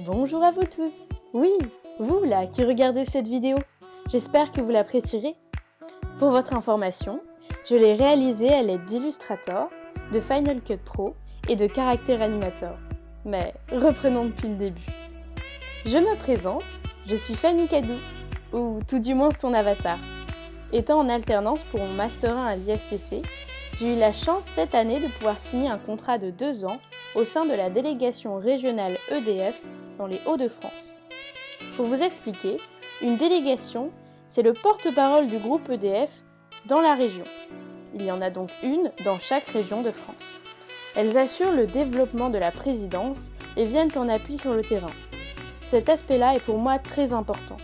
Bonjour à vous tous! Oui, vous là qui regardez cette vidéo, j'espère que vous l'apprécierez. Pour votre information, je l'ai réalisée à l'aide d'Illustrator, de Final Cut Pro et de Character Animator. Mais reprenons depuis le début. Je me présente, je suis Fanny Cadou, ou tout du moins son avatar. Étant en alternance pour mon Master 1 à l'ISTC, j'ai eu la chance cette année de pouvoir signer un contrat de 2 ans au sein de la délégation régionale EDF dans les Hauts-de-France. Pour vous expliquer, une délégation, c'est le porte-parole du groupe EDF dans la région. Il y en a donc une dans chaque région de France. Elles assurent le développement de la présidence et viennent en appui sur le terrain. Cet aspect-là est pour moi très important.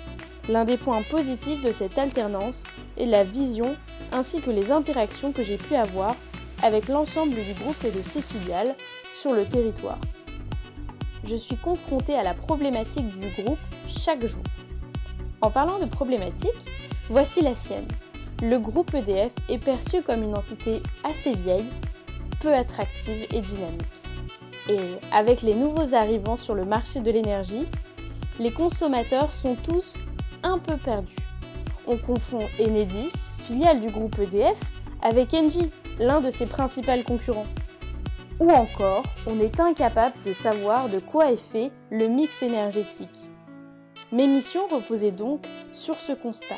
L'un des points positifs de cette alternance est la vision ainsi que les interactions que j'ai pu avoir avec l'ensemble du groupe et de ses filiales sur le territoire. Je suis confrontée à la problématique du groupe chaque jour. En parlant de problématique, voici la sienne. Le groupe EDF est perçu comme une entité assez vieille, peu attractive et dynamique. Et avec les nouveaux arrivants sur le marché de l'énergie, les consommateurs sont tous un peu perdus. On confond Enedis, filiale du groupe EDF, avec Engie, l'un de ses principaux concurrents. Ou encore, on est incapable de savoir de quoi est fait le mix énergétique. Mes missions reposaient donc sur ce constat.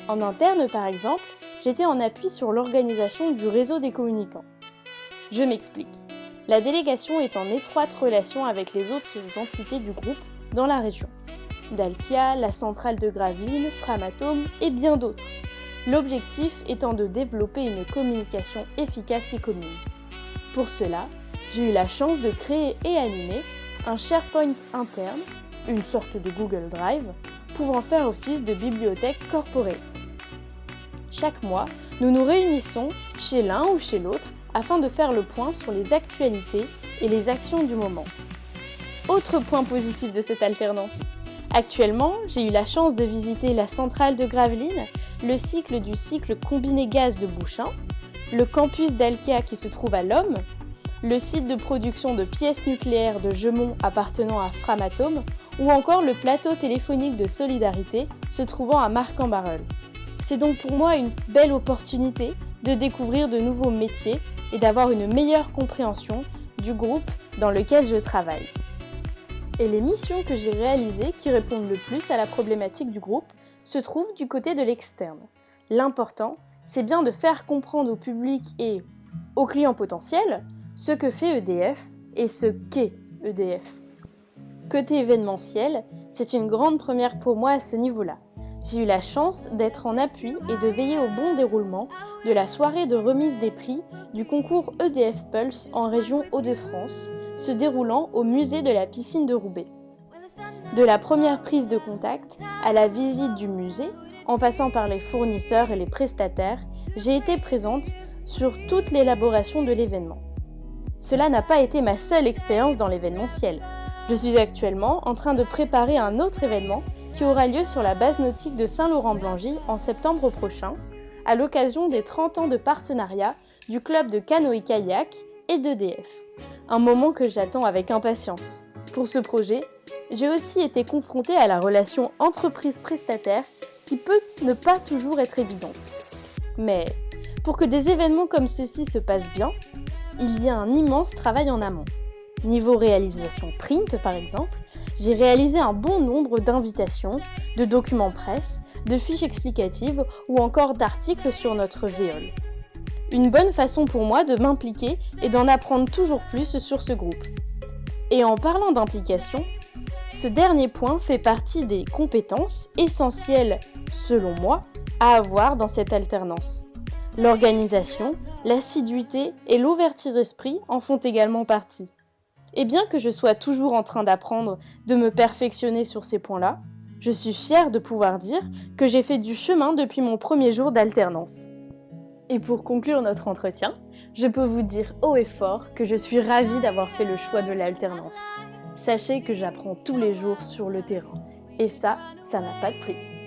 En interne, par exemple, j'étais en appui sur l'organisation du réseau des communicants. Je m'explique. La délégation est en étroite relation avec les autres entités du groupe dans la région. Dalkia, la centrale de Gravelines, Framatome et bien d'autres. L'objectif étant de développer une communication efficace et commune. Pour cela, j'ai eu la chance de créer et animer un SharePoint interne, une sorte de Google Drive, pouvant faire office de bibliothèque corporate. Chaque mois, nous nous réunissons chez l'un ou chez l'autre afin de faire le point sur les actualités et les actions du moment. Autre point positif de cette alternance. Actuellement, j'ai eu la chance de visiter la centrale de Gravelines, le cycle combiné gaz de Bouchain, le campus d'Alkia qui se trouve à Lomme, le site de production de pièces nucléaires de Gemont appartenant à Framatome, ou encore le plateau téléphonique de solidarité se trouvant à Marc-en-Barœul. C'est donc pour moi une belle opportunité de découvrir de nouveaux métiers et d'avoir une meilleure compréhension du groupe dans lequel je travaille. Et les missions que j'ai réalisées qui répondent le plus à la problématique du groupe se trouvent du côté de l'externe. L'important, c'est bien de faire comprendre au public et aux clients potentiels ce que fait EDF et ce qu'est EDF. Côté événementiel, c'est une grande première pour moi à ce niveau-là. J'ai eu la chance d'être en appui et de veiller au bon déroulement de la soirée de remise des prix du concours EDF Pulse en région Hauts-de-France, se déroulant au musée de la piscine de Roubaix. De la première prise de contact à la visite du musée, en passant par les fournisseurs et les prestataires, j'ai été présente sur toute l'élaboration de l'événement. Cela n'a pas été ma seule expérience dans l'événementiel. Je suis actuellement en train de préparer un autre événement qui aura lieu sur la base nautique de Saint-Laurent-Blangy en septembre prochain, à l'occasion des 30 ans de partenariat du club de canoë-kayak et d'EDF. Un moment que j'attends avec impatience. Pour ce projet, j'ai aussi été confrontée à la relation entreprise-prestataire qui peut ne pas toujours être évidente. Mais pour que des événements comme ceux-ci se passent bien, il y a un immense travail en amont. Niveau réalisation print par exemple, j'ai réalisé un bon nombre d'invitations, de documents presse, de fiches explicatives ou encore d'articles sur notre VOL. Une bonne façon pour moi de m'impliquer et d'en apprendre toujours plus sur ce groupe. Et en parlant d'implication, ce dernier point fait partie des compétences essentielles, selon moi, à avoir dans cette alternance. L'organisation, l'assiduité et l'ouverture d'esprit en font également partie. Et bien que je sois toujours en train d'apprendre, de me perfectionner sur ces points-là, je suis fière de pouvoir dire que j'ai fait du chemin depuis mon premier jour d'alternance. Et pour conclure notre entretien, je peux vous dire haut et fort que je suis ravie d'avoir fait le choix de l'alternance. Sachez que j'apprends tous les jours sur le terrain. Et ça n'a pas de prix.